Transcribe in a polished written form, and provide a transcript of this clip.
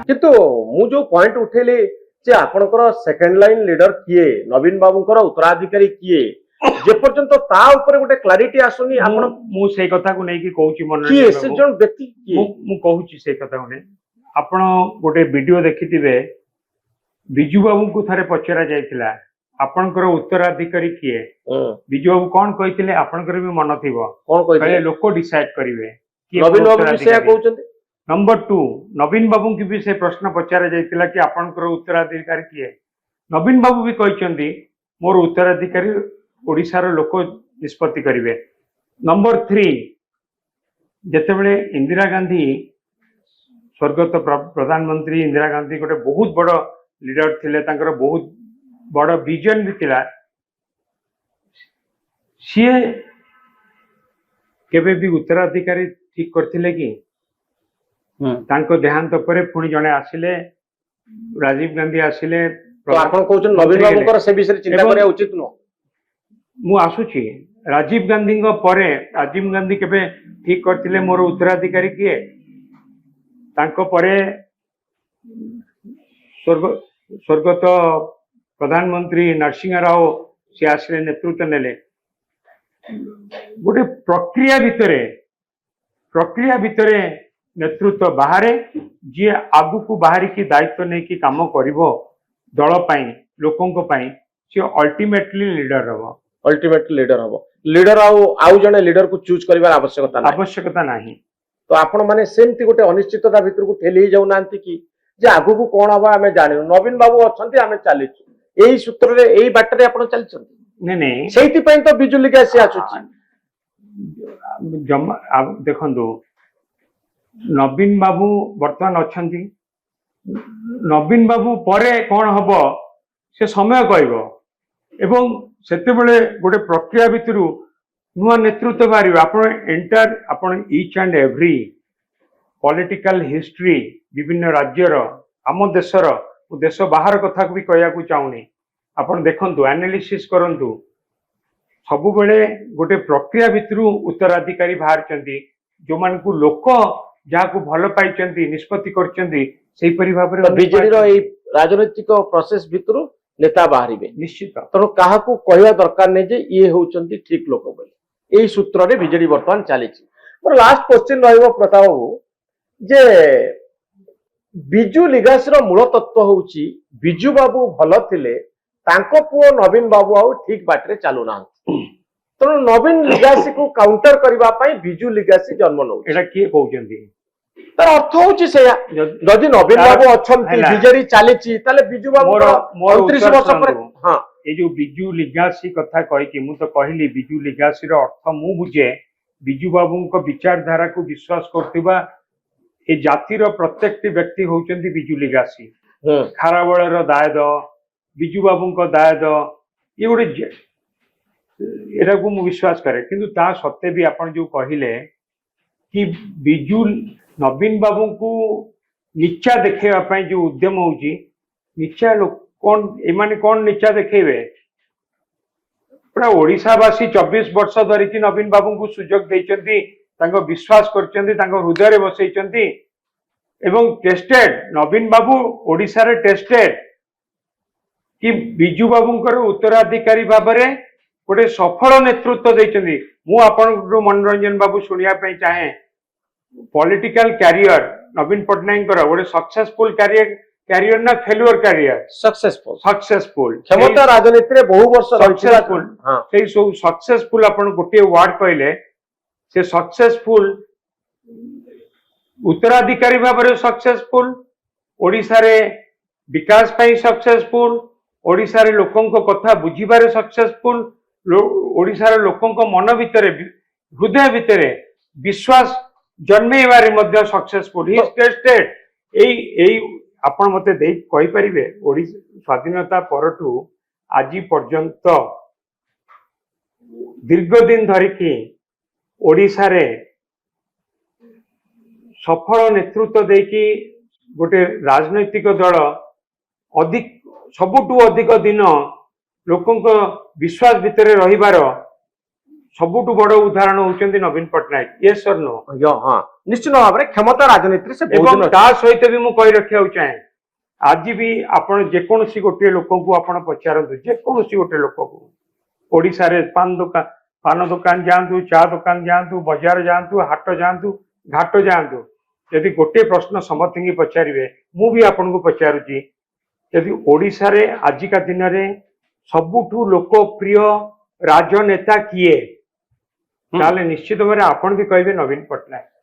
किंतु मु जो पॉइंट उठेली जे आपनकर सेकंड लाइन लीडर किए नवीन बाबूंकर उत्तराधिकारी किए जे पर्यंत ता ऊपर गोटे क्लैरिटी आसुनी आपण मु से कथा को नै कि कहूची किए मनोरंजन से बाबू जन व्यक्ति किए मु कहूची से कथा को नै आपण गोटे वीडियो देखिथिबे बिजू बाबू को थारे पचरा जायतिला आपनकर उत्तराधिकारी किए बिजू बाबू कोन कहिथिले आपनकर भी मन थिबो कोन कहले कहि लोक डिसाइड करिवे नवीन बाबू विषय कहउछन नंबर 2 नवीन बाबू की भी से प्रश्न पचारा जायतिला कि आपनकर उत्तराधिकारी किए नवीन बाबू भी कहिसंती मोर उत्तराधिकारी ओडिशार लोक निष्पत्ति करिवे नंबर 3 जेतेबेले इंदिरा गांधी स्वर्गत प्रधानमंत्री इंदिरा गांधी गोटे बहुत बड़ लीडर थिले तांकर बहुत बड़ विजन भी थिला सी केबे भी उत्तराधिकारी ठीक करथिले कि तांको देहांत परे पुणी जने आसिले राजीव गांधी आसिले तो आपण कहउछन नवीन बाबूकर से विषय चिंता करिया उचित न मु आसुची राजीव गांधी परे राजीव गांधी केबे ठीक करथिले मोर उत्तराधिकारी किए तांको परे स्वर्गत प्रधानमंत्री नरसिंह राव से आसिले नेतृत्व नेले गोटे प्रक्रिया भितरे नेतृत्व बाहरे जी आगु को बाहरी की दायित्व नहीं कि काम करिवो दल पाई लोकंको पाई से अल्टीमेटली लीडर हबो लीडर आउ जने लीडर को चूज करिवार आवश्यकता नाही तो आपण माने सेमती गोटे अनिश्चितता भीतर को ठेली जाउ नांती कि जे आगु को कोन हबा हमें जानिनु नवीन बाबू अछंती हमें चालिछु एही सूत्र रे एही बाटरे आपण चलछंती नहीं सेहिति पई तो बिजुली गैस आछुची जमा देखंदो नवीन बाबू वर्तमान अछंती नवीन बाबू परे कौन हम से समय कहब एवं सेते बेले गोटे प्रक्रिया भितर नुआ नेतृत्व बाहर आपण एंटायर आपण each and every political history विभिन्न राज्यर आम देशर देश बाहर कथा भी कहया चाहूनी आपण देखंतु एनालिसिस करंतु सबु बेले गोटे प्रक्रिया भितर उत्तराधिकारी बाहर चंदी जो मान को लोक जहाँ को भल पाई निष्पत्ति कर बीजेडी राजनैतिक प्रोसेस भितर नेता बाहर निश्चित तेणु क्या कहवा दरकार नहीं जे ये होचंती ठीक लोक बोली यही सूत्र रे बीजेडी वर्तमान चली मोर लास्ट क्वेश्चन रहिबो प्रताप बाबू जे बिजू लिगासी मूल तत्व होउची बिजू बाबू भल थिले तांको पुओ नवीन बाबू आउ ठीक बाटरे चालू ना तेणु नवीन लिगासी को काउंटर करबा पई बिजू लिगासी जन्म नौ एटा किए कहउचंती तार अर्थ होउची से जदि नवीन बाबू अछंती बीजेडी चलीची ताले बिजू बाबू 29 वर्ष पर हां ए जो बिजू लिगासी कथा कहि कि मु तो कहली बिजू लिगासी रो अर्थ मु बुझे बिजू बाबू को विचारधारा को विश्वास करथिबा ए जातिर प्रत्येक व्यक्ति होउचंती बिजू लिगासी खाराबळ रो दायद बिजू बाबू को दायद ये गोटे एटा को मु विश्वास करे किंतु ता सत्य भी आपण जो कहिले कि बिजू नवीन बाबू को नीचा देखा जो उद्यम होची नीचा लोक कौन एमाने कौन नीचा देखेबे पूरा ओडिशावासी 24 वर्ष धरिकी नवीन बाबू को सुजोग देइचंती तांको विश्वास करचंती तांको हृदय रे बसैचंती एवं टेस्टेड नवीन बाबू ओडिशा रे टेस्टेड कि बिजू बाबूंकर उत्तराधिकारी भाबरे गोटे सफल नेतृत्व देइचंती मु आपन मनोरंजन बाबू सुनिया पे चाहे पॉलिटिकल कैरियर नवीन पटनायक गोटे सक्सेसफुल कैरियर ना फेल्युअर कैरियर सक्सेसफुल क्षमता राजनीति रे बहु वर्ष सक्सेसफुल सेही सब सक्सेसफुल आपण गोटे वर्ड कहले से सक्सेसफुल उत्तराधिकारी भाबरे सक्सेसफुल ओडिसा रे विकास पई सक्सेसफुल ओडिसा रे लोकन को कथा बुझिबारे सक्सेसफुल ओडिसा रे लोकन को मन भितरे हृदय भितरे विश्वास जन्मेबारे मध्य सक्सेसफुल ही टेस्टेड एई आपण मते देई कहि परिबे ओडिसा स्वाधीनता परठू आजि पर्यंत दीर्घ दिन धरिकी ओडिसा रे सफल नेतृत्व देकी गोटे राजनैतिक दल अधिक सबुठू अधिक दिन लोकंक विश्वास भितर रहिबार ସବୁଠୁ ବଡ ଉଦାହରଣ ହଉଛନ୍ତି ନବୀନ ପଟ୍ଟନାୟକ। yes or no? ହଁ ନିଶ୍ଚିତ ଭାବରେ କ୍ଷମତା ରାଜନୀତିରେ ସେ ବହୁତ ଏବଂ ଦିନ ତା ସହିତ ବି ମୁଁ କହି ରଖିବାକୁ ଚାହେଁ, ଆଜି ବି ଆପଣ ଯେକୌଣସି ଗୋଟିଏ ଲୋକଙ୍କୁ ଆପଣ ପଚାରନ୍ତୁ, ଯେକୌଣସି ଗୋଟେ ଲୋକକୁ ଓଡିଶାରେ ପାନ ଦୋକାନ ଯାଆନ୍ତୁ, ଚା ଦୋକାନ ଯାଆନ୍ତୁ, ବଜାର ଯାଆନ୍ତୁ, ହାଟ ଯାଆନ୍ତୁ, ଘାଟ ଯାଆନ୍ତୁ, ଯଦି ଗୋଟିଏ ପ୍ରଶ୍ନ ସମସ୍ତଙ୍କୁ ପଚାରିବେ, ମୁଁ ବି ଆପଣଙ୍କୁ ପଚାରୁଛି, ଯଦି ଓଡିଶାରେ ଆଜିକା ଦିନରେ ସବୁଠୁ ଲୋକପ୍ରିୟ ରାଜନେତା କିଏ, ତାହେଲେ ନିଶ୍ଚିତ ଭାବରେ ଆପଣ ବି କହିବେ ନବୀନ ପଟ୍ଟନାୟକ।